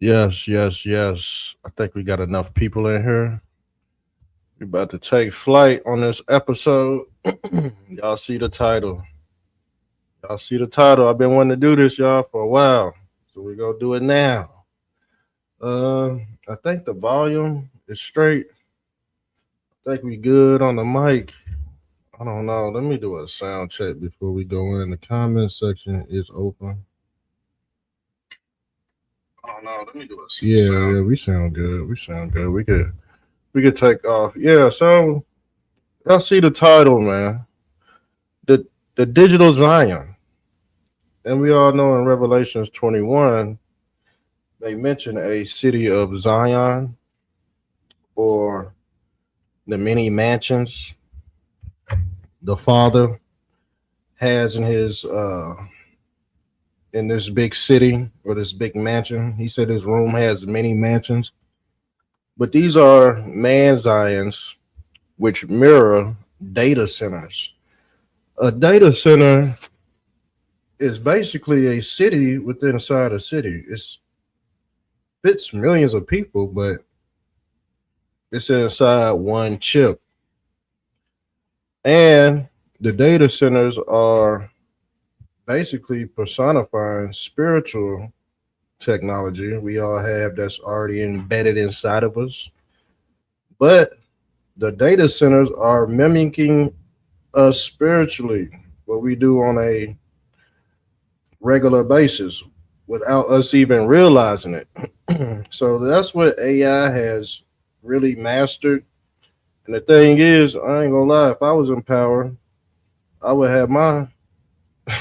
Yes. I think we got enough people in here. We about to take flight on this episode. Y'all see the title. I've been wanting to do this, y'all, for a while. So we're gonna do it now. I think the volume is straight. I think we good on the mic. I don't know. Let me do a sound check before we go in. The comment section is open. I don't know. Let me do a yeah. We sound good. We could take off. Yeah. So y'all see the title, man. The digital Zion, and we all know in Revelations 21 they mention a city of Zion or the many mansions the Father has in his in this big city or this big mansion. He said his room has many mansions, but these are man Zions which mirror data centers. A data center is basically a city within inside a city. It fits millions of people, but it's inside one chip. And the data centers are basically personifying spiritual technology we all have that's already embedded inside of us. But the data centers are mimicking us spiritually, what we do on a regular basis without us even realizing it. So that's what AI has really mastered. And the thing is, I ain't gonna lie, if I was in power, I would have my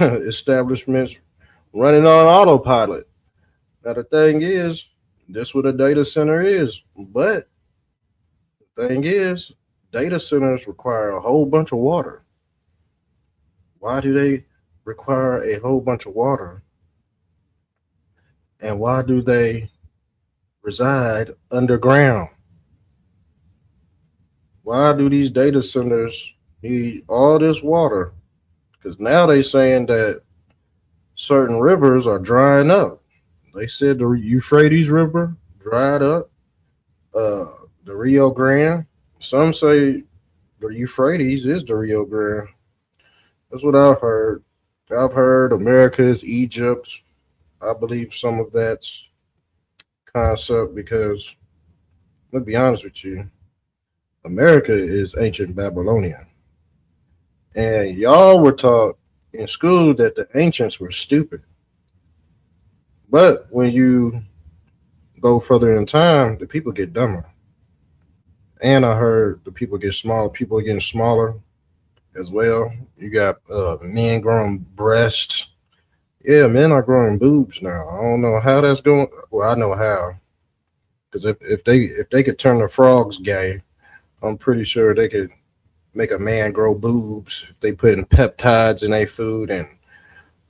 establishments running on autopilot. Now the thing is, this what a data center is. But the thing is, data centers require a whole bunch of water. Why do they require a whole bunch of water? And why do they reside underground? Why do these data centers need all this water? Because now they're saying that certain rivers are drying up. They said the Euphrates River dried up, the Rio Grande. Some say the Euphrates is the Rio Grande. That's what I've heard. I've heard America is Egypt. I believe some of that's concept because, let's be honest with you, America is ancient Babylonian. And y'all were taught in school that the ancients were stupid. But when you go further in time, the people get dumber. And I heard the people get smaller. People are getting smaller as well. You got men growing breasts. Yeah, men are growing boobs now. I don't know how that's going. Well, I know how. Because if they could turn the frogs gay, I'm pretty sure they could make a man grow boobs. They put in peptides in their food and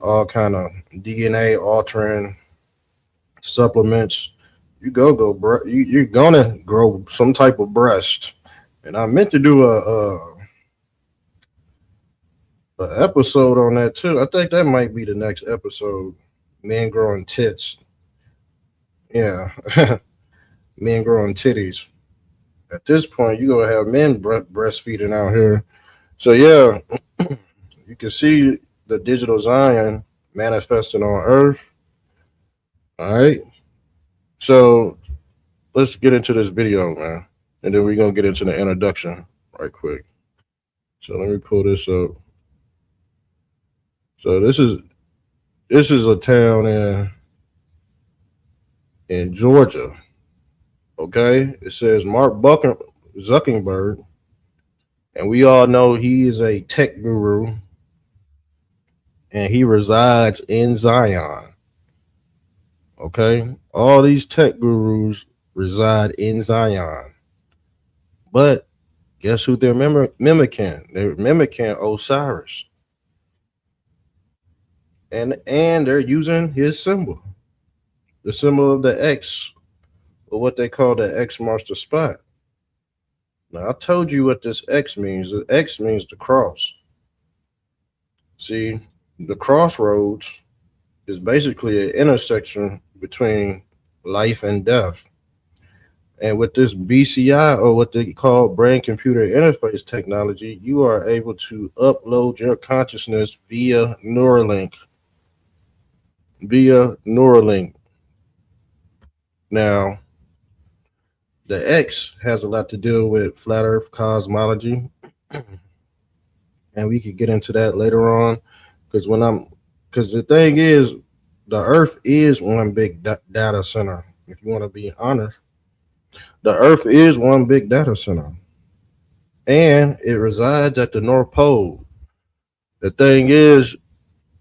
all kind of DNA altering supplements. You're gonna grow some type of breast. And I meant to do a episode on that too. I think that might be the next episode. Men growing tits. Yeah. Men growing titties. At this point, you're gonna have men breastfeeding out here. So yeah, you can see the digital Zion manifesting on Earth. All right. So let's get into this video, man. And then we're gonna get into the introduction right quick. So let me pull this up. So this is a town in Georgia. Okay. It says Zuckerberg, and we all know he is a tech guru and he resides in Zion. Okay. All these tech gurus reside in Zion. But guess who they're mimicking? They're mimicking Osiris. And they're using his symbol. The symbol of the X, or what they call the X marks the spot. Now I told you what this X means. The X means the cross. See, the crossroads is basically an intersection between life and death. And with this BCI, or what they call brain computer interface technology, you are able to upload your consciousness via Neuralink. Now, the X has a lot to do with flat earth cosmology. And we could get into that later on. Because the thing is, the earth is one big data center. If you want to be honest, the earth is one big data center. And it resides at the North Pole. The thing is,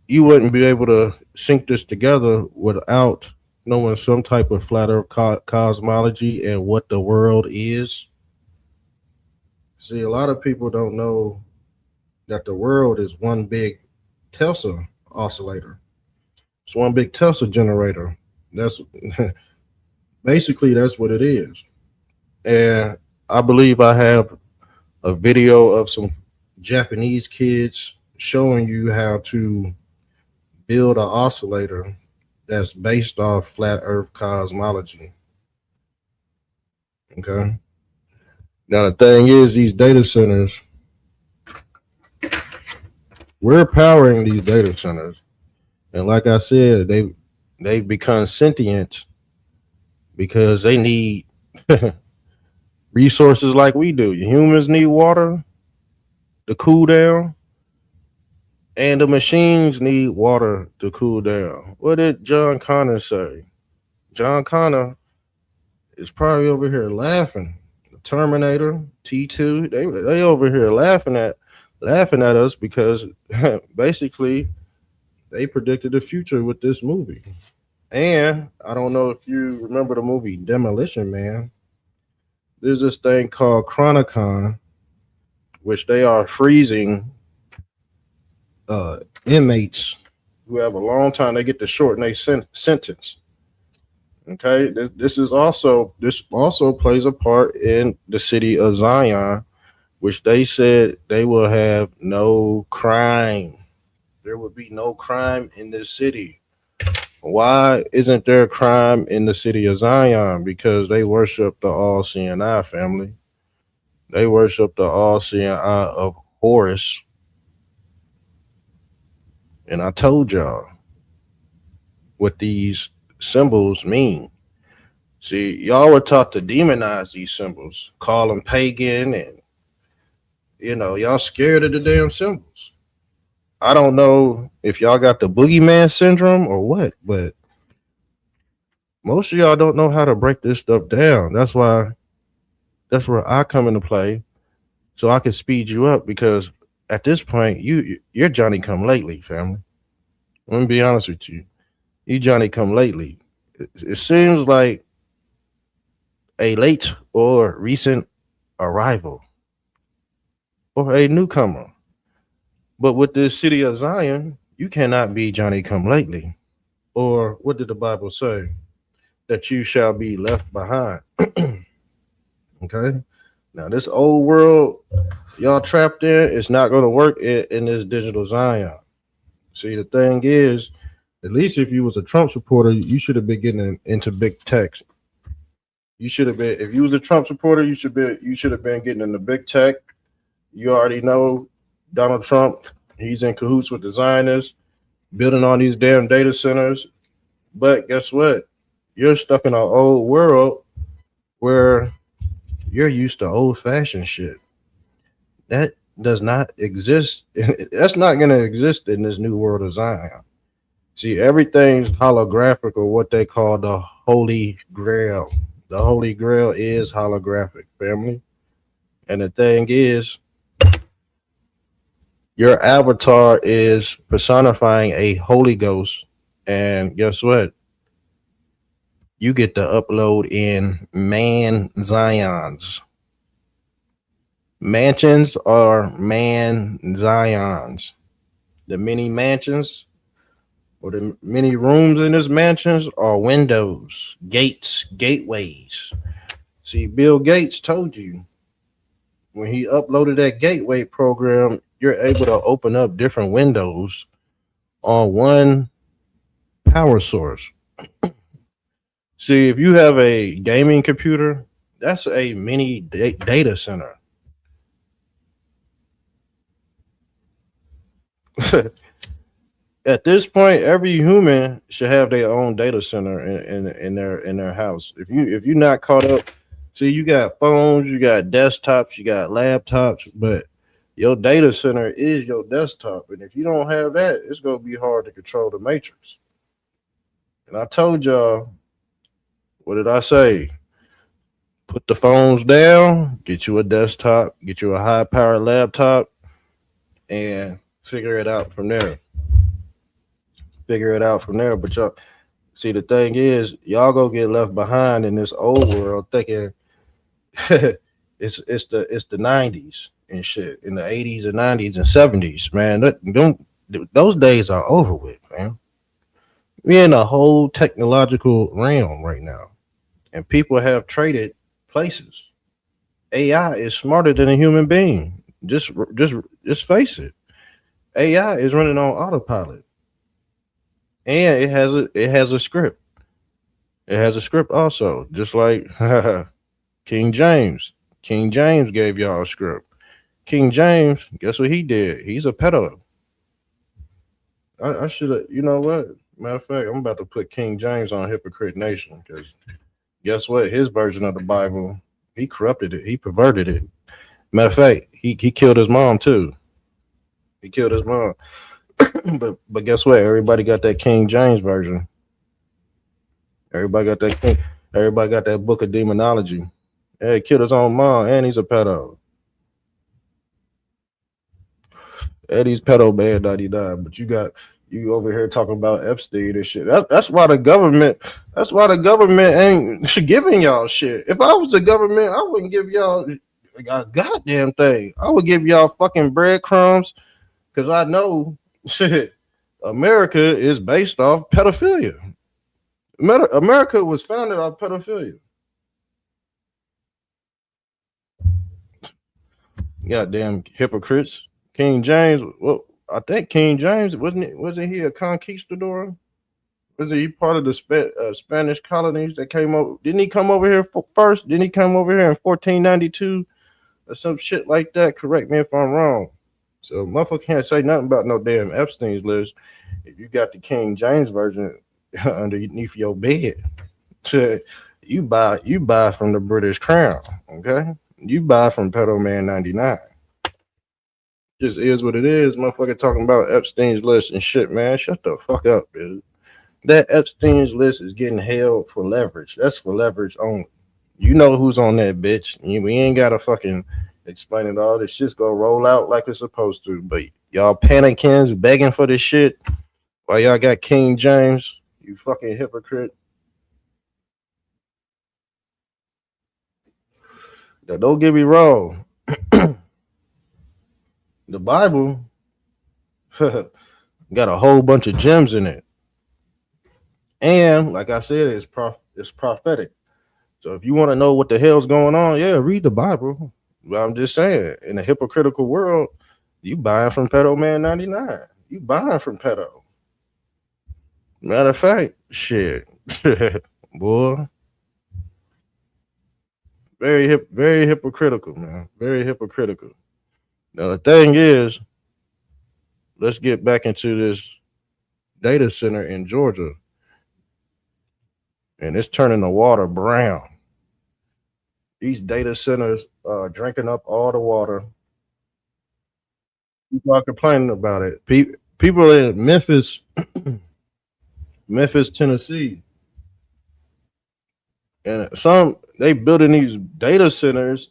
you wouldn't be able to sync this together without knowing some type of flat earth cosmology and what the world is. See, a lot of people don't know that the world is one big Tesla oscillator. It's one big Tesla generator. That's basically that's what it is. And I believe I have a video of some Japanese kids showing you how to build an oscillator that's based off flat earth cosmology. Okay. Now the thing is, these data centers, we're powering these data centers. And like I said, they've become sentient because they need resources like we do. Humans need water to cool down, and the machines need water to cool down. What did John Connor say? John Connor is probably over here laughing. The Terminator, T2, they over here laughing at us because basically they predicted the future with this movie. And I don't know if you remember the movie Demolition Man. There's this thing called Chronicon, which they are freezing inmates who have a long time. They get to shorten their sentence. Okay, this also plays a part in the city of Zion, which they said they will have no crime. There would be no crime in this city. Why isn't there crime in the city of Zion? Because they worship the all-seeing eye, family. They worship the all-seeing eye of Horus. And I told y'all what these symbols mean. See, y'all were taught to demonize these symbols, call them pagan, and y'all scared of the damn symbols. I don't know if y'all got the boogeyman syndrome or what, but most of y'all don't know how to break this stuff down. That's where I come into play, so I can speed you up, because at this point, you're Johnny come lately, family. Let me be honest with you. You Johnny come lately. It seems like a late or recent arrival or a newcomer. But with this city of Zion, you cannot be Johnny come lately. Or what did the Bible say? That you shall be left behind. Okay. Now this old world y'all trapped in is not going to work in this digital Zion. See, the thing is, at least if you was a Trump supporter, you should have been getting into big tech. You should have been, if you was a Trump supporter, you should have been getting into big tech. You already know Donald Trump, he's in cahoots with the Zionists, building all these damn data centers, But guess what? You're stuck in an old world where you're used to old fashioned shit. That does not exist. That's not going to exist in this new world of Zion. See, everything's holographic, or what they call the Holy Grail. The Holy Grail is holographic, family. And the thing is, your avatar is personifying a Holy Ghost. And guess what? You get to upload in man Zions. Mansions are man Zions. The many mansions or the many rooms in this mansions are windows, gates, gateways. See, Bill Gates told you when he uploaded that gateway program, you're able to open up different windows on one power source. See, if you have a gaming computer, that's a mini data center. At this point, every human should have their own data center in their house. If you're not caught up, see, you got phones, you got desktops, you got laptops, but your data center is your desktop, and if you don't have that, it's gonna be hard to control the matrix. And I told y'all, what did I say? Put the phones down, get you a desktop, get you a high powered laptop, and figure it out from there. Figure it out from there. But y'all see, the thing is, y'all go get left behind in this old world thinking it's the 90s and shit, in the 80s and 90s and 70s, man. Those days are over with, man. We're in a whole technological realm right now, and people have traded places. AI is smarter than a human being. Just face it. AI is running on autopilot, and it has a script. It has a script also, just like King James. King James gave y'all a script. King James, guess what he did? He's a pedo. I should have. You know what? Matter of fact, I'm about to put King James on Hypocrite Nation, because guess what? His version of the Bible, he corrupted it. He perverted it. Matter of fact, he killed his mom too. He killed his mom. but guess what? Everybody got that King James version. Everybody got that King. Everybody got that book of demonology. Yeah, he killed his own mom, and he's a pedo. Eddie's pedo bad that he died, but you over here talking about Epstein and shit. That's why the government. That's why the government ain't giving y'all shit. If I was the government, I wouldn't give y'all a goddamn thing. I would give y'all fucking breadcrumbs, because I know shit. America is based off pedophilia. America was founded off pedophilia. Goddamn hypocrites. King James. Well, I think King James wasn't he a conquistador? Was he part of the Spanish colonies that came over? Didn't he come over here first? Didn't he come over here in 1492 or some shit like that? Correct me if I'm wrong. So motherfucker can't say nothing about no damn Epstein's list if you got the King James version underneath your bed. You buy from the British Crown, okay? You buy from Pedo Man 99. Just is what it is. Motherfucker talking about Epstein's list and shit, man. Shut the fuck up, dude. That Epstein's list is getting held for leverage. That's for leverage only. You know who's on that bitch. We ain't gotta fucking explain it all. This shit's gonna roll out like it's supposed to. But y'all panicking, begging for this shit while y'all got King James. You fucking hypocrite. Now, don't get me wrong. The Bible got a whole bunch of gems in it. And like I said, it's prophetic. So if you want to know what the hell's going on, yeah, read the Bible. But I'm just saying, in a hypocritical world, you buying from Pedo Man 99. You buying from Pedo. Matter of fact, shit. Boy. Very hypocritical, man. Very hypocritical. Now the thing is, let's get back into this data center in Georgia. and it's turning the water brown. These data centers drinking up all the water. People are complaining about it. People in Memphis, Tennessee, and some they building these data centers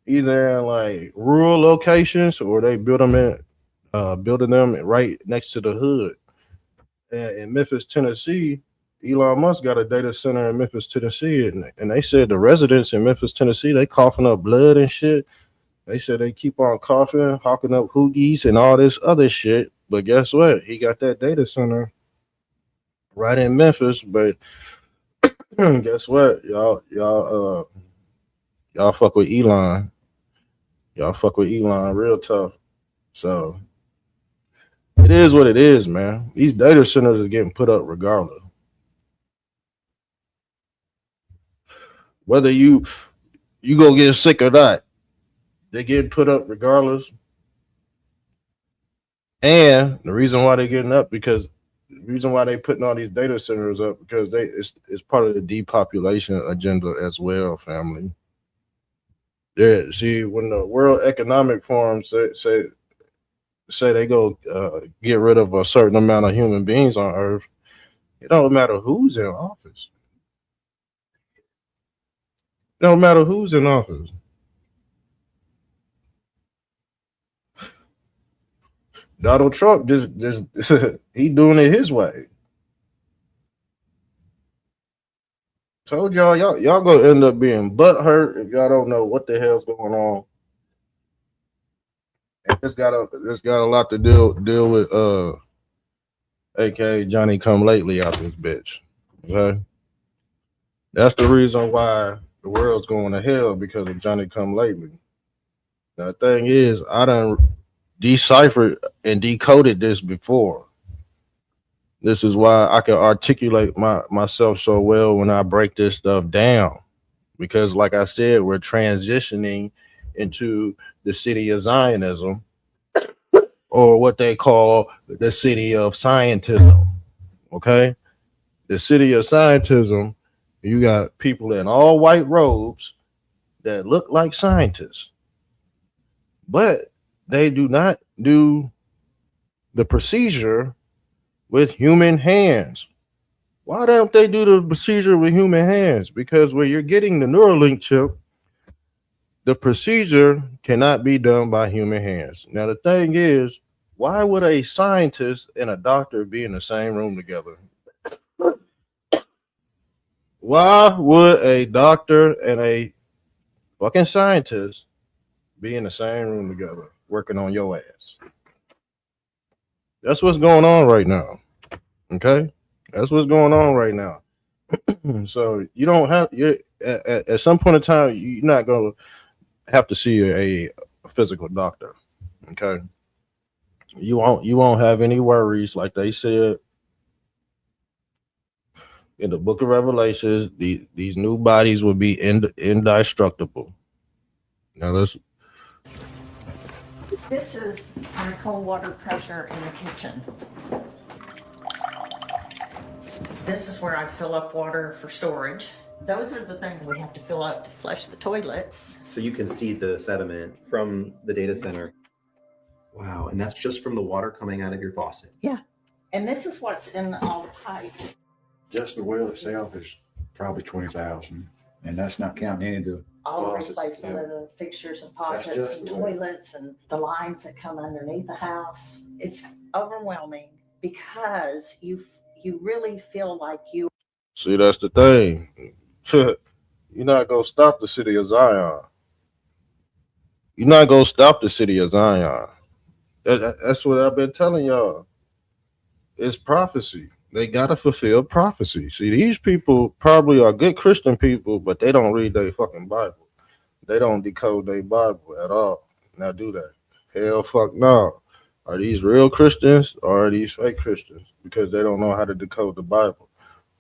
either in like rural locations or they building them right next to the hood. And in Memphis, Tennessee, Elon Musk got a data center in Memphis, Tennessee, and they said the residents in Memphis, Tennessee, they coughing up blood and shit. They said they keep on coughing, hawking up hoogies and all this other shit. But guess what? He got that data center right in Memphis. But guess what? Y'all fuck with Elon. Y'all fuck with Elon real tough. So it is what it is, man. These data centers are getting put up regardless. Whether you go get sick or not, they get put up regardless. And the reason why they're getting up because the reason why they putting all these data centers up because it's part of the depopulation agenda as well, family. Yeah, see, when the World Economic Forum say they go get rid of a certain amount of human beings on Earth, it don't matter who's in office. It don't matter who's in office. Donald Trump just he doing it his way. Told y'all gonna end up being butthurt if y'all don't know what the hell's going on. And it's got a lot to deal with aka Johnny come lately out this bitch. Okay. That's the reason why the world's going to hell because of Johnny come lately. Now, the thing is, I done deciphered and decoded this before. This is why I can articulate myself so well when I break this stuff down. Because, like I said, we're transitioning into the city of Zionism, or what they call the city of scientism. Okay? The city of scientism, you got people in all white robes that look like scientists, but they do not do the procedure with human hands. Why don't they do the procedure with human hands? Because when you're getting the Neuralink chip, the procedure cannot be done by human hands. Now, the thing is, why would a scientist and a doctor be in the same room together? Why would a doctor and a fucking scientist be in the same room together working on your ass? That's what's going on right now. Okay? That's what's going on right now. So you don't have you at some point in time you're not gonna have to see a physical doctor. Okay. You won't have any worries, like they said in the book of Revelations, these new bodies will be indestructible. Now this is our cold water pressure in the kitchen. This is where I fill up water for storage. Those are the things we have to fill up to flush the toilets. So you can see the sediment from the data center. Wow, and that's just from the water coming out of your faucet. Yeah, and this is what's in all the pipes. Just the well itself is probably 20,000, and that's not counting any of the all the faucets, replacement yeah. of the fixtures and faucets just and the well. toilets and the lines that come underneath the house. It's overwhelming because you really feel like you. see that's the thing. You're not gonna stop the city of Zion. You're not gonna stop the city of Zion. That's what I've been telling y'all. It's prophecy. They gotta fulfill prophecy. See, these people probably are good Christian people, but they don't read their fucking Bible. They don't decode their Bible at all. Now do that. Hell fuck no. Are these real Christians or are these fake Christians? Because they don't know how to decode the Bible.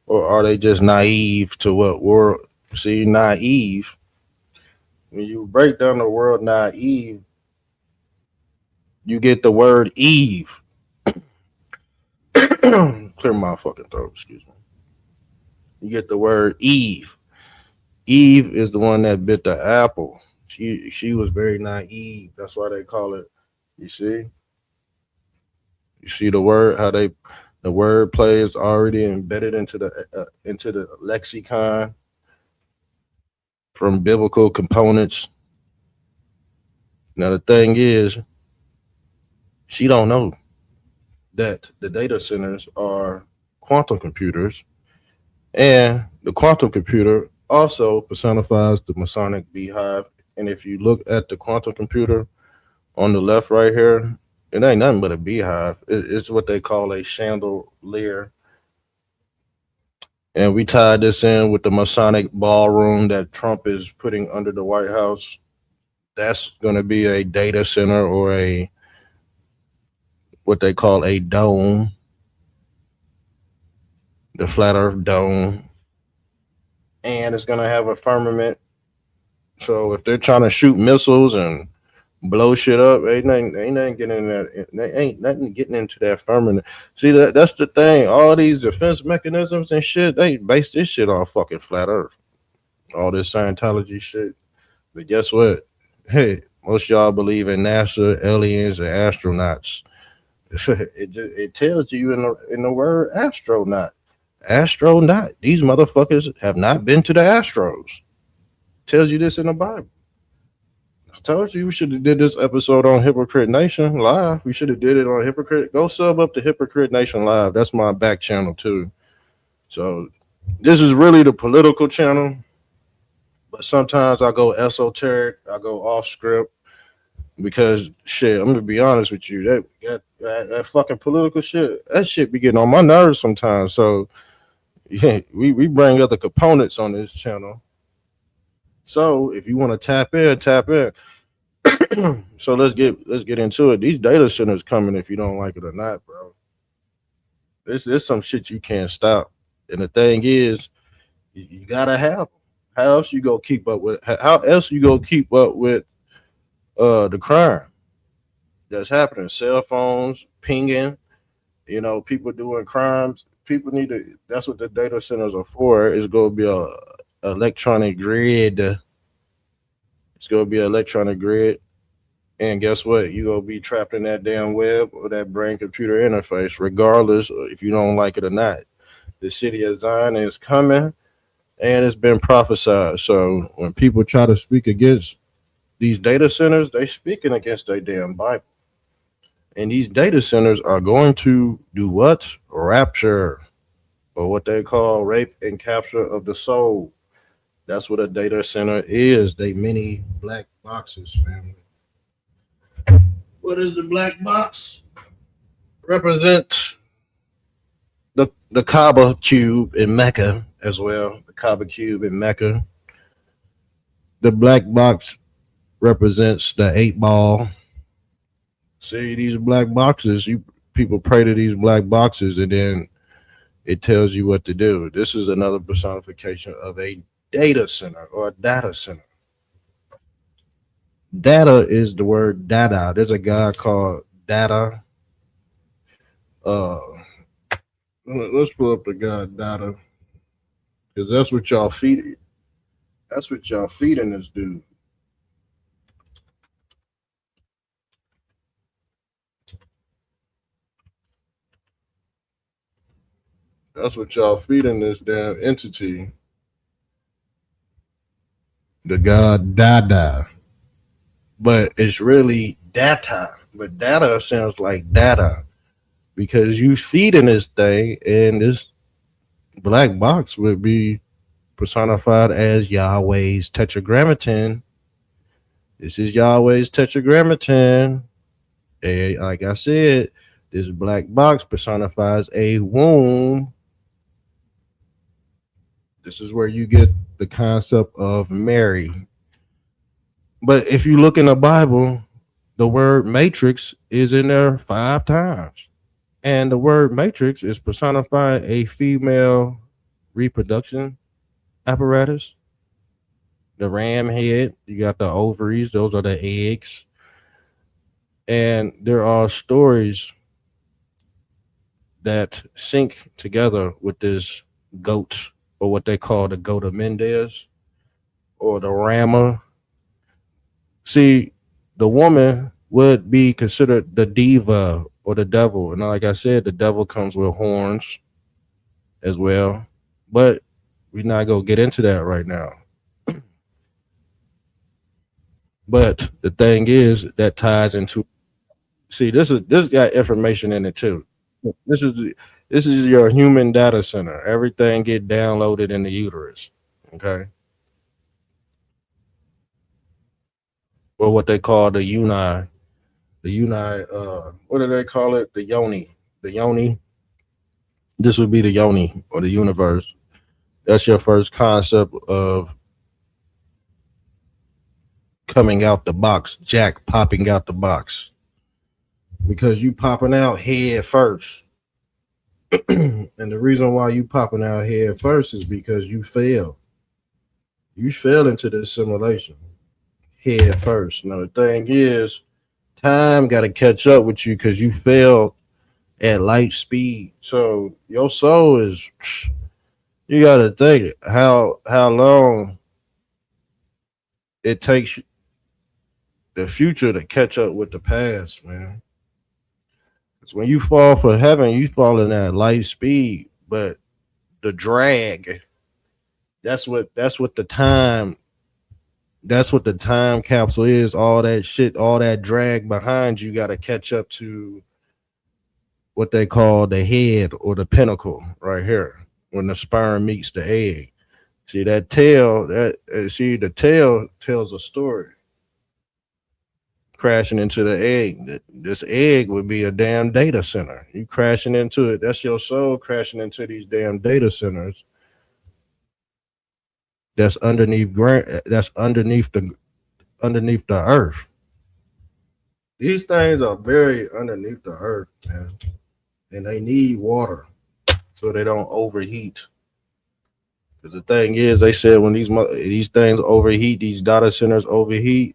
Or are they just naive to what world? See, naive. When you break down the word naive, you get the word Eve. Clear my fucking throat, excuse me. You get the word Eve. Eve is the one that bit the apple. She was very naive. That's why they call it. You see, you see the word how they the word play is already embedded into the lexicon from biblical components. Now the thing is, she don't know that the data centers are quantum computers, and the quantum computer also personifies the Masonic beehive. And if you look at the quantum computer on the left right here, it ain't nothing but a beehive. It's what they call a chandelier. And we tied this in with the Masonic ballroom that Trump is putting under the White House. That's going to be a data center or a what they call a dome, the flat Earth dome, and it's going to have a firmament. So if they're trying to shoot missiles and blow shit up, ain't nothing getting in that. Ain't nothing getting into that firmament. See that's the thing. All these defense mechanisms and shit, they base this shit on fucking flat Earth. All this Scientology shit. But guess what? Hey, most y'all believe in NASA, aliens, and astronauts. It tells you in the word astronaut. Astronaut. These motherfuckers have not been to the Astros. Tells you this in the Bible. I told you we should have did this episode on Hypocrite Nation live. We should have did it on Hypocrite. Go sub up to Hypocrite Nation live. That's my back channel too. So this is really the political channel, but sometimes I go esoteric. I go off script because shit. I'm gonna be honest with you. That fucking political shit. That shit be getting on my nerves sometimes. So yeah, we bring other components on this channel. So if you want to tap in, tap in. So let's get into it. These data centers coming if you don't like it or not, bro. There's some shit you can't stop. And the thing is, you gotta have them. How else you go keep up with? How else you go keep up with the crime that's happening? Cell phones pinging. You know, people doing crimes. People need to. That's what the data centers are for. It's going to be a electronic grid. It's going to be an electronic grid. And guess what? You're going to be trapped in that damn web or that brain computer interface, regardless if you don't like it or not. The city of Zion is coming and it's been prophesied. So when people try to speak against these data centers, they speaking against their damn Bible. And these data centers are going to do what? Rapture, or what they call rape and capture of the soul. That's what a data center is. They mini black boxes, family. What is the black box? Represent the Kaaba cube in Mecca as well. The Kaaba cube in Mecca. The black box represents the 8 ball. See these black boxes. People pray to these black boxes, and then it tells you what to do. This is another personification of a data center or a data center. Data is the word data. There's a guy called Data. Let's pull up the guy Data, because that's what y'all feed. That's what y'all feeding this dude. That's what y'all feeding this damn entity. The god Dada. But it's really data. But data sounds like data. Because you feeding this thing, and this black box would be personified as Yahweh's tetragrammaton. This is Yahweh's tetragrammaton. And like I said, this black box personifies a womb. This is where you get the concept of Mary. But if you look in the Bible, the word matrix is in there 5 times. And the word matrix is personifying a female reproduction apparatus. The ram head, you got the ovaries, those are the eggs. And there are stories that sync together with this goat or what they call the Gota Mendez or the Rama. See, the woman would be considered the diva or the devil. And like I said, the devil comes with horns as well. But we're not gonna get into that right now. But the thing is that ties into, see, this got information in it too. This is this is your human data center. Everything get downloaded in the uterus. Okay. Or what they call the what do they call it? The yoni. The yoni. This would be the yoni or the universe. That's your first concept of coming out the box, Jack popping out the box. Because you popping out head first. And the reason why you popping out head first is because you fail. You fell into the simulation head first. Now the thing is, time got to catch up with you because you fell at light speed. So your soul is, you got to think how long it takes the future to catch up with the past, man. Because when you fall for heaven, you fall in at light speed, but the drag, that's what the time, that's what the time capsule is. All that shit, all that drag behind you got to catch up to what they call the head or the pinnacle right here when the sperm meets the egg. See that tail, see the tail tells a story. Crashing into the egg. This egg would be a damn data center. You crashing into it. That's your soul crashing into these damn data centers. That's underneath that's underneath the earth. These things are very underneath the earth, man. And they need water so they don't overheat. Because the thing is, they said when these things overheat, these data centers overheat,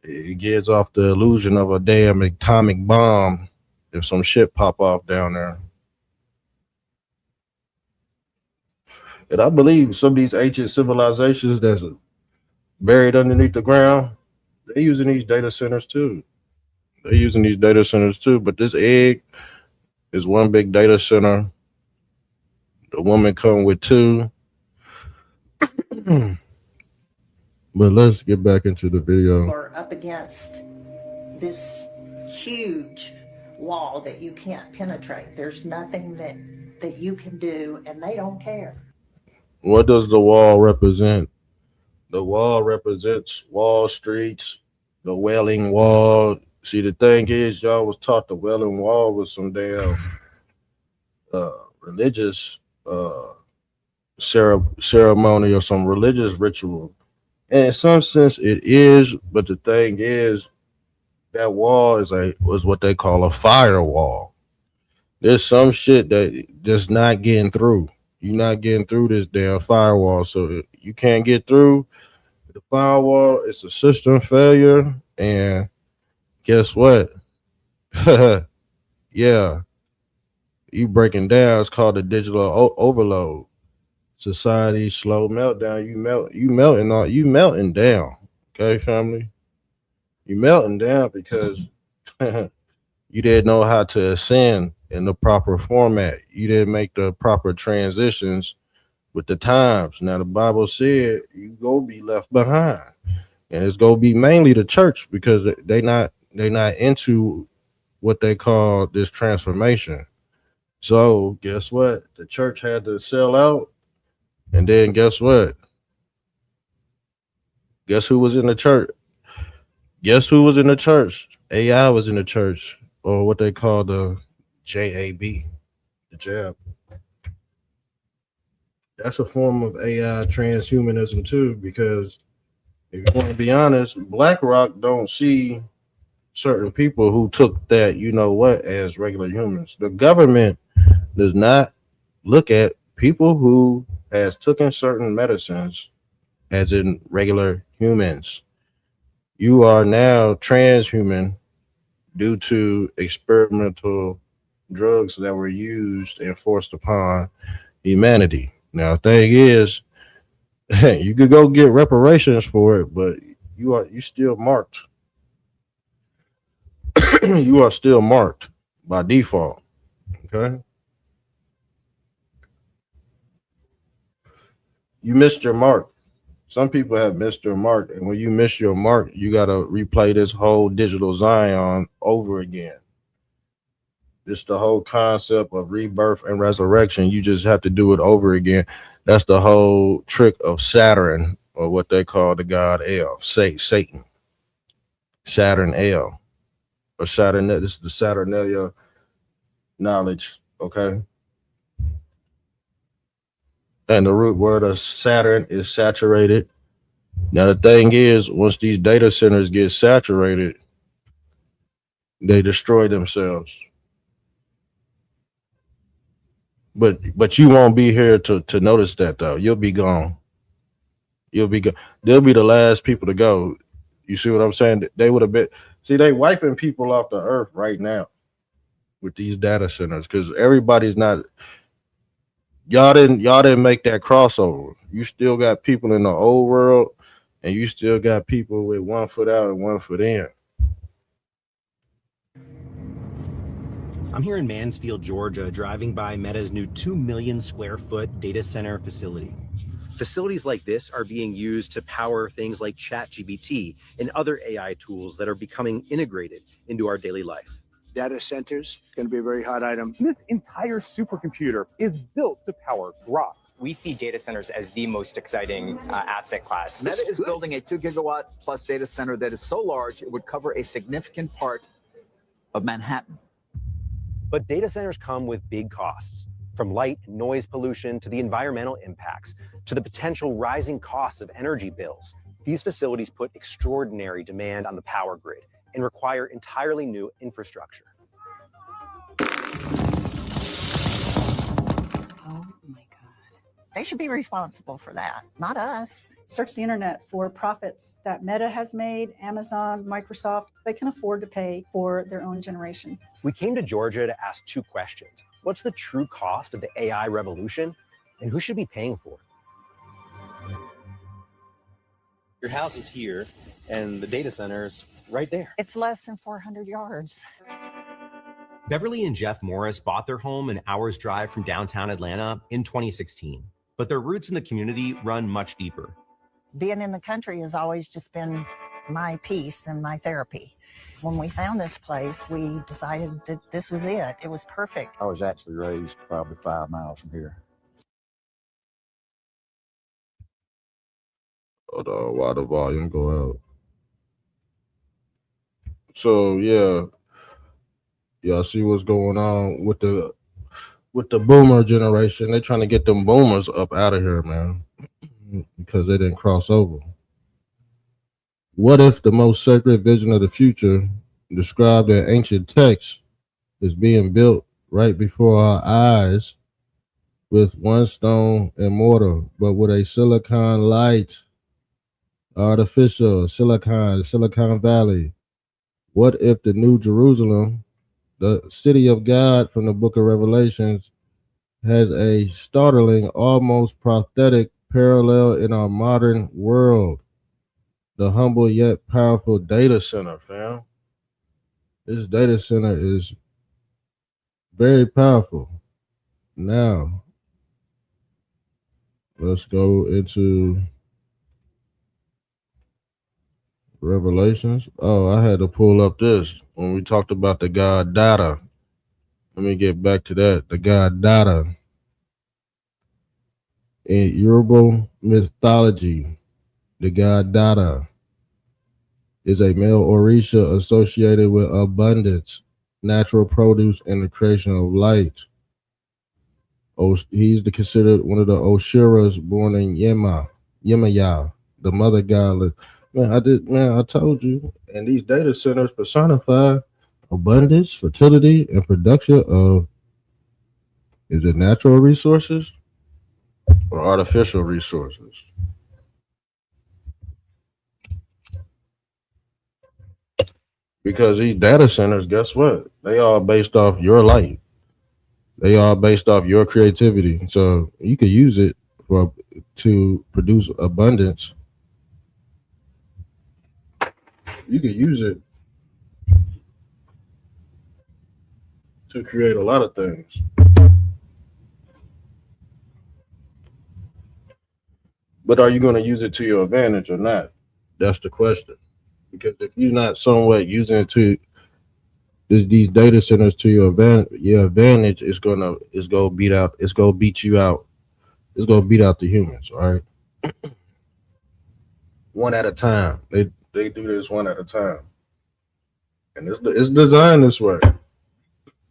it gives off the illusion of a damn atomic bomb if some shit pop off down there. And I believe some of these ancient civilizations that's buried underneath the ground, they're using these data centers too. They're using these data centers too. But this egg is one big data center. The woman come with two. But let's get back into the video. Or up against this huge wall that you can't penetrate. There's nothing that you can do, and they don't care. What does the wall represent? The wall represents Wall Streets, the Wailing Wall. See, the thing is, y'all was taught the Wailing Wall was some damn religious ceremony or some religious ritual. And in some sense, it is, but the thing is, that wall was what they call a firewall. There's some shit that just not getting through. You're not getting through this damn firewall, so you can't get through the firewall. It's a system failure, and guess what? Yeah, you breaking down. It's called the digital overload. Society slow meltdown. You melting down. Okay, family, you melting down because you didn't know how to ascend in the proper format. You didn't make the proper transitions with the times. Now the Bible said you go be left behind, and it's gonna be mainly the church because they not into what they call this transformation. So guess what? The church had to sell out. And then guess what? Guess who was in the church? Guess who was in the church? AI was in the church, or what they call the JAB, the jab. That's a form of AI transhumanism too, because if you want to be honest, BlackRock don't see certain people who took that, you know what, as regular humans. The government does not look at people who has taken certain medicines as in regular humans. You are now transhuman due to experimental drugs that were used and forced upon humanity. Now, the thing is, you could go get reparations for it, but you still marked. You are still marked by default. Okay. You missed your mark. Some people have missed their mark, and when you miss your mark, you gotta replay this whole digital Zion over again. It's the whole concept of rebirth and resurrection. You just have to do it over again. That's the whole trick of Saturn, or what they call the god El, Satan, Saturn El, or Saturn. This is the Saturnalia knowledge, okay? And the root word of Saturn is saturated. Now the thing is, once these data centers get saturated, they destroy themselves. But you won't be here to notice that though. You'll be gone. You'll be gone. They'll be the last people to go. You see what I'm saying? They would have been. See, they wiping people off the earth right now with these data centers because everybody's not. Y'all didn't make that crossover. You still got people in the old world, and you still got people with 1 foot out and 1 foot in. I'm here in Mansfield, Georgia, driving by Meta's new 2 million square foot data center facility. Facilities like this are being used to power things like ChatGPT and other AI tools that are becoming integrated into our daily life. Data centers going to be a very hot item. This entire supercomputer is built to power Grok. We see data centers as the most exciting asset class. Meta is building a 2 gigawatt plus data center that is so large it would cover a significant part of Manhattan. But data centers come with big costs, from light and noise pollution to the environmental impacts, to the potential rising costs of energy bills. These facilities put extraordinary demand on the power grid and require entirely new infrastructure. They should be responsible for that, not us. Search the internet for profits that Meta has made, Amazon, Microsoft. They can afford to pay for their own generation. We came to Georgia to ask 2 questions. What's the true cost of the AI revolution, and who should be paying for it? Your house is here, and the data center's right there. It's less than 400 yards. Beverly and Jeff Morris bought their home an hour's drive from downtown Atlanta in 2016. But their roots in the community run much deeper. Being in the country has always just been my peace and my therapy. When we found this place, we decided that this was it. It was perfect. I was actually raised probably 5 miles from here. Hold on, while the volume go out. So yeah, y'all see what's going on with the boomer generation. They're trying to get them boomers up out of here, man, because they didn't cross over. What if the most sacred vision of the future, described in ancient texts, is being built right before our eyes with one stone and mortar, but with a silicon light, artificial Silicon Valley? What if the New Jerusalem, the city of God from the book of Revelations, has a startling, almost prophetic parallel in our modern world? The humble yet powerful data center, fam. This data center is very powerful. Now, let's go into Revelations. Oh, I had to pull up this when we talked about the god data. Let me get back to that. The god data. In Yoruba mythology, the god data is a male Orisha associated with abundance, natural produce, and the creation of light. He's considered one of the Oshiras born in Yemaya, the mother god. Man, I told you. And these data centers personify abundance, fertility, and production of, is it natural resources or artificial resources? Because these data centers, guess what? They are based off your light. They are based off your creativity. So you could use it to produce abundance, you can use it to create a lot of things. But are you going to use it to your advantage or not? That's the question. Because if you're not somewhat using it to these data centers to your advantage, it's gonna beat you out. It's gonna beat out the humans, all right? One at a time. They do this one at a time, and it's designed this way.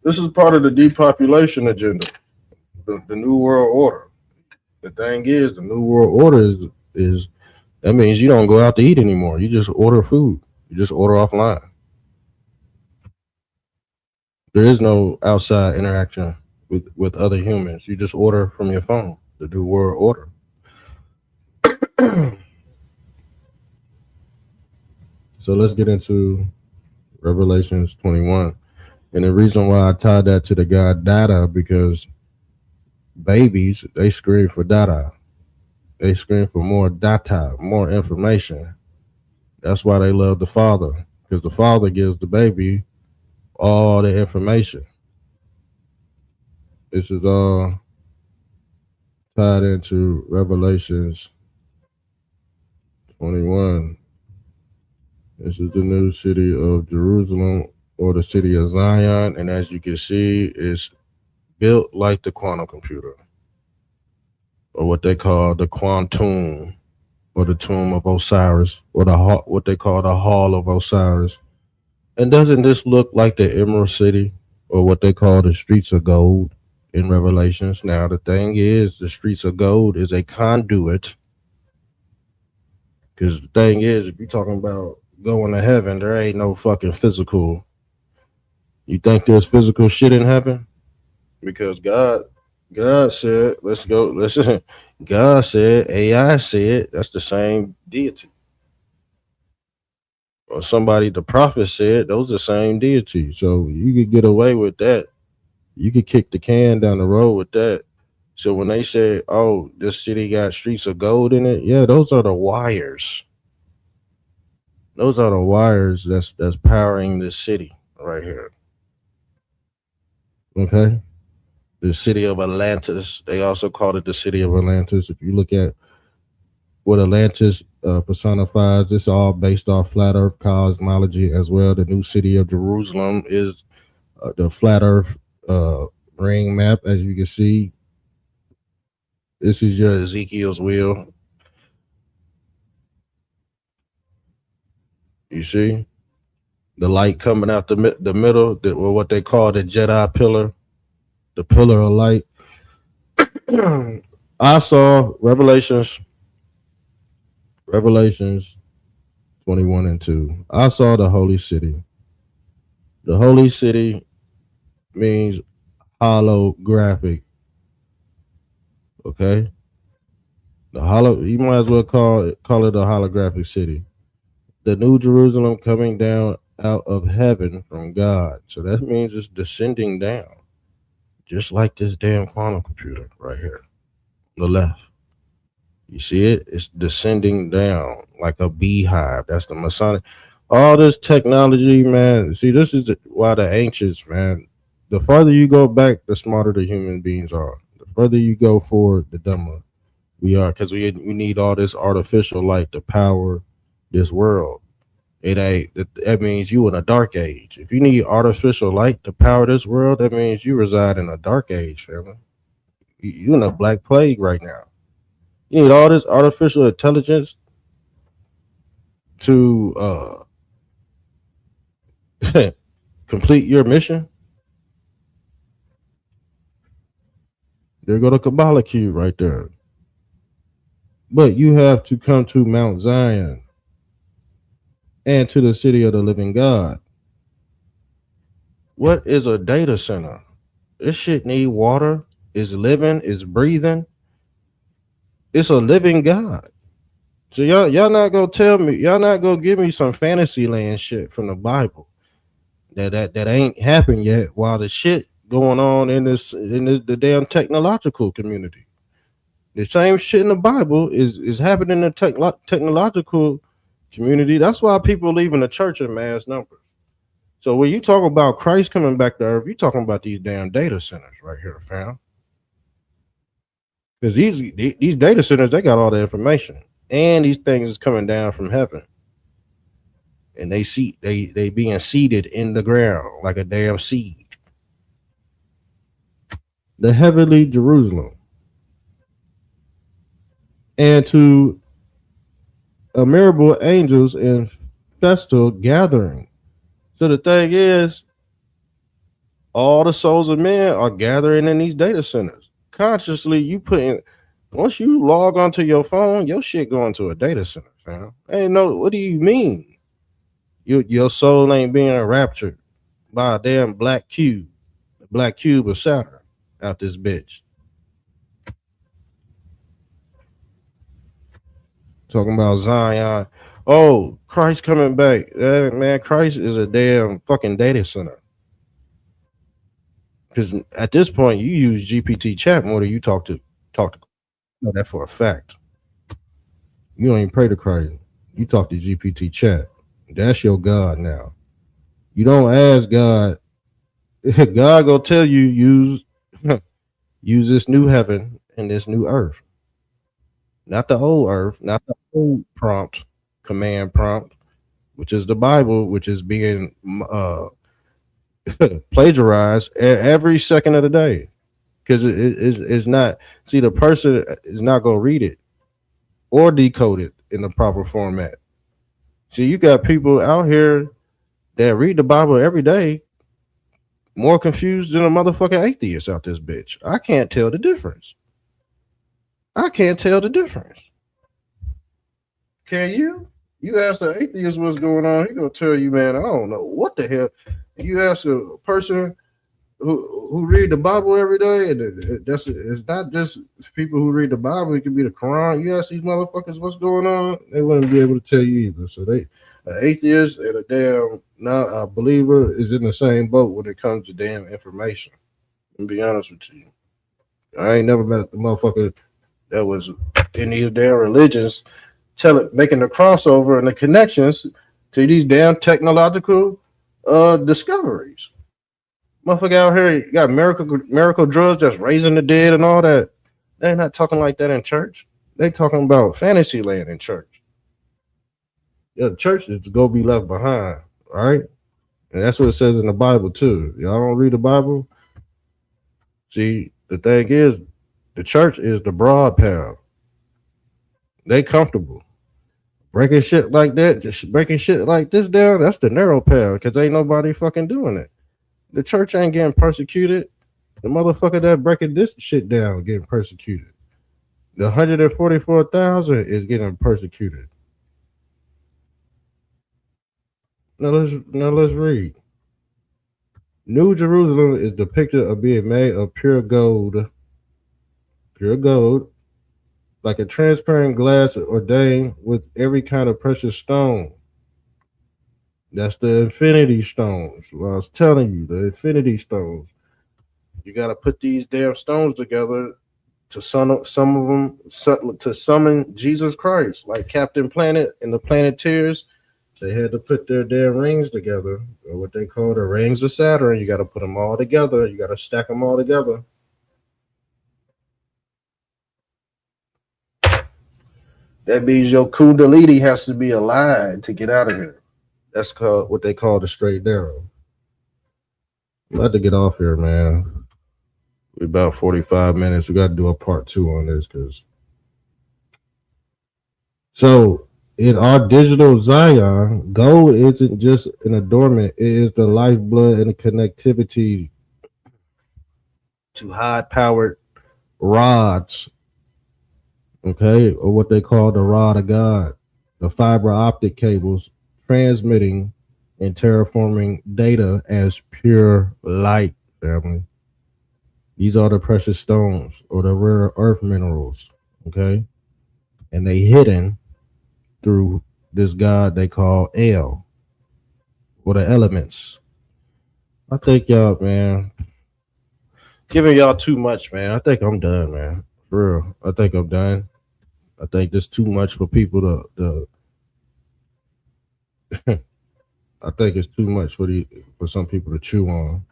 This is part of the depopulation agenda, the new world order. The thing is, the new world order is that means you don't go out to eat anymore. You just order food. You just order offline. There is no outside interaction with other humans. You just order from your phone. The new world order. So let's get into Revelations 21. And the reason why I tied that to the god data, because babies, they scream for data. They scream for more data, more information. That's why they love the father, because the father gives the baby all the information. This is all tied into Revelations 21. This is the new city of Jerusalem, or the city of Zion, and as you can see, it's built like the quantum computer, or what they call the quantum, or the tomb of Osiris, or what they call the hall of Osiris. And doesn't this look like the Emerald City, or what they call the streets of gold in Revelations? Now, the thing is, the streets of gold is a conduit, because the thing is, if you're talking about going to heaven, there ain't no fucking physical. You think there's physical shit in heaven? Because God said, let's go, listen, God said, AI said, that's the same deity. Or somebody, the prophet said, those are the same deity. So you could get away with that. You could kick the can down the road with that. So when they say, oh, this city got streets of gold in it, yeah, those are the wires. Those are the wires that's powering this city right here. Okay? The city of Atlantis. They also called it the city of Atlantis. If you look at what Atlantis personifies, it's all based off flat earth cosmology as well. The new city of Jerusalem is the flat earth ring map, as you can see. This is your Ezekiel's wheel. You see the light coming out the middle, or what they call the Jedi pillar, the pillar of light. I saw Revelations 21 and 2. I saw the holy city. The holy city means holographic. Okay? You might as well call it a holographic city. The new Jerusalem coming down out of heaven from God. So that means it's descending down. Just like this damn quantum computer right here. On the left. You see it? It's descending down like a beehive. That's the Masonic. All this technology, man. See, this is why the ancients, man, the farther you go back, the smarter the human beings are. The further you go forward, the dumber we are, because we need all this artificial light to power this world. That means you in a dark age. If you need artificial light to power this world, that means you reside in a dark age, family. You in a black plague right now. You need all this artificial intelligence to complete your mission. There go the Kabbalah cube right there. But you have to come to Mount Zion and to the city of the living God. What is a data center? This shit need water. It's living. It's breathing. It's a living God. So y'all not gonna tell me. Y'all not gonna give me some fantasy land shit from the Bible that ain't happened yet. While the shit going on in the damn technological community. The same shit in the Bible is happening in the technological community. That's why people leaving the church in mass numbers. So when you talk about Christ coming back to earth, you're talking about these damn data centers right here, fam. Because these data centers, they got all the information, and these things is coming down from heaven, and they being seeded in the ground like a damn seed. The heavenly Jerusalem, and to innumerable angels in festal gathering. So the thing is, all the souls of men are gathering in these data centers. Consciously, you putting once you log onto your phone, your shit going to a data center, fam. Ain't no, what do you mean? Your soul ain't being raptured by a damn black cube of Saturn out this bitch. Talking about Zion. Oh, Christ coming back. Man, Christ is a damn fucking data center. Because at this point, you use GPT chat more than you talk to. You know that for a fact. You don't even pray to Christ. You talk to GPT chat. That's your God now. You don't ask God. God gonna tell you use this new heaven and this new earth. Not the old earth, not the old command prompt, which is the Bible, which is being plagiarized every second of the day. Because it's not, see, the person is not going to read it or decode it in the proper format. See, you got people out here that read the Bible every day more confused than a motherfucking atheist out this bitch. I can't tell the difference. Can you? You ask an atheist what's going on, he gonna tell you, man, I don't know what the hell. You ask a person who read the Bible every day, and it's not just people who read the Bible, it could be the Quran. You ask these motherfuckers what's going on, they wouldn't be able to tell you either. So an atheist and a damn not a believer is in the same boat when it comes to damn information. And be honest with you, I ain't never met the motherfucker that was in these damn religions making the crossover and the connections to these damn technological discoveries. Motherfucker out here, you got miracle drugs that's raising the dead and all that. They're not talking like that in church. They talking about fantasy land in church. Yeah, the church is gonna be left behind, right? And that's what it says in the Bible too. Y'all don't read the Bible? See, the thing is, the church is the broad path. They comfortable. Breaking shit like that, just breaking shit like this down, that's the narrow path because ain't nobody fucking doing it. The church ain't getting persecuted. The motherfucker that breaking this shit down getting persecuted. The 144,000 is getting persecuted. Now let's read. New Jerusalem is depicted of being made of pure gold, like a transparent glass ordained with every kind of precious stone. That's the infinity stones. Well, I was telling you, the infinity stones. You got to put these damn stones together to some of them to summon Jesus Christ, like Captain Planet and the Planeteers. They had to put their damn rings together, or what they call the rings of Saturn. You got to put them all together. You got to stack them all together. That means your Kundalini has to be aligned to get out of here. That's called what they call the straight narrow. I'm about to get off here, man. We're about 45 minutes. We got to do a part 2 on this so in our digital Zion, gold isn't just an adornment, it is the lifeblood and the connectivity to high-powered rods, okay, or what they call the rod of God, the fiber optic cables transmitting and terraforming data as pure light, family. These are the precious stones or the rare earth minerals, okay? And they hidden through this God they call El, or the elements. I think y'all, man, giving y'all too much, man. I think I'm done, man. For For real. I think I'm done. I think there's too much for people to I think it's too much for some people to chew on.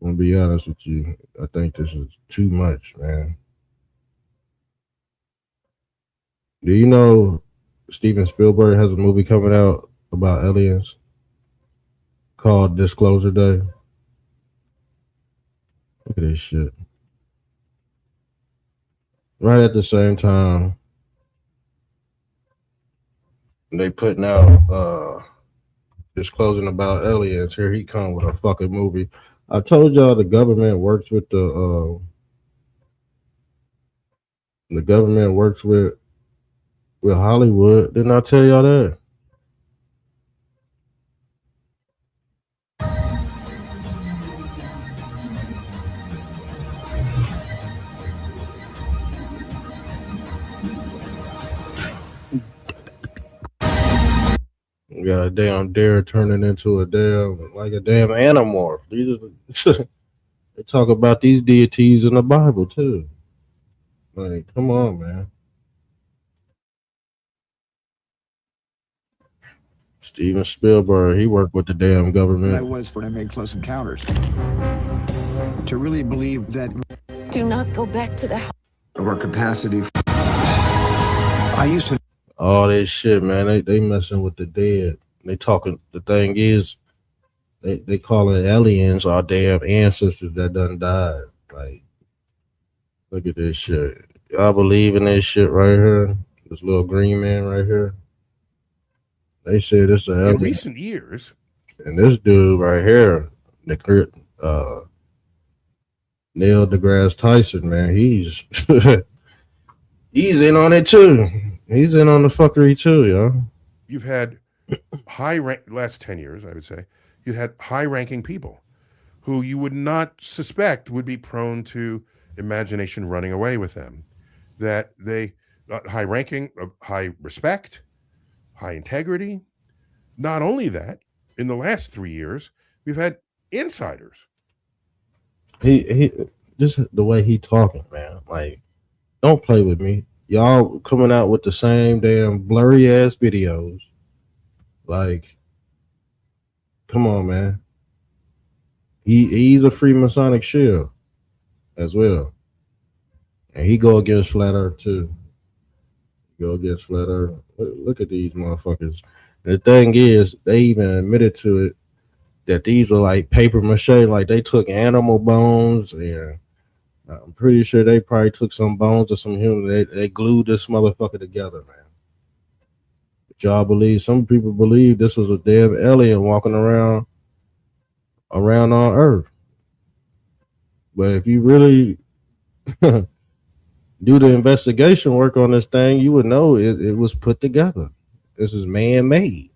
I'm gonna be honest with you. I think this is too much, man. Do you know Steven Spielberg has a movie coming out about aliens called Disclosure Day? Look at this shit. Right at the same time, they putting out disclosing about aliens. Here he come with a fucking movie. I told y'all the government works with the government works with Hollywood. Didn't I tell y'all that? We got a damn deer turning into a damn animal. These are they talk about these deities in the Bible too. Like, come on, man. Steven Spielberg, he worked with the damn government. I was when I made Close Encounters. To really believe that Do not go back to the house. of our capacity. I used to. All this shit, man. They messing with the dead. They talking. The thing is, they calling aliens our damn ancestors that done died. Like, look at this shit. Y'all believe in this shit right here? This little green man right here. They said it's an alien. In recent years, and this dude right here, Neil deGrasse Tyson, man, he's he's in on it too. He's in on the fuckery too, y'all. you've had last 10 years, I would say, you had high-ranking people who you would not suspect would be prone to imagination running away with them. That they, high-ranking, high respect, high integrity. Not only that, in the last 3 years, we've had insiders. He just the way he talking, man. Like, don't play with me. Y'all coming out with the same damn blurry ass videos. Like, come on, man. He's a Freemasonic shield as well. And he go against Flat Earth too. Go against Flat Earth. Look at these motherfuckers. And the thing is, they even admitted to it that these are like paper mache, like they took animal bones, and I'm pretty sure they probably took some bones of some human. They glued this motherfucker together, man. But y'all believe, some people believe this was a damn alien walking around on Earth. But if you really do the investigation work on this thing, you would know it was put together. This is man-made.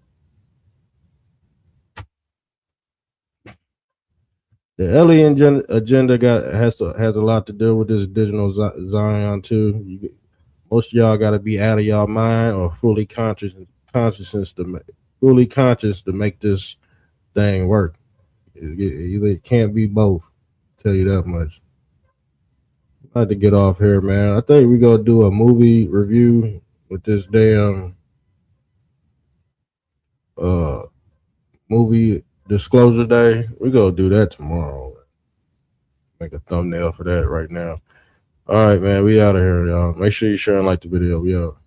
The alien agenda has a lot to do with this digital Zion too. Most of y'all got to be out of y'all mind or fully conscious to make this thing work. It can't be both. I'll tell you that much. I had to get off here, man. I think we gonna do a movie review with this damn movie Disclosure Day. We gonna do that tomorrow. Make a thumbnail for that right now. All right, man. We out of here, y'all. Make sure you share and like the video. We out.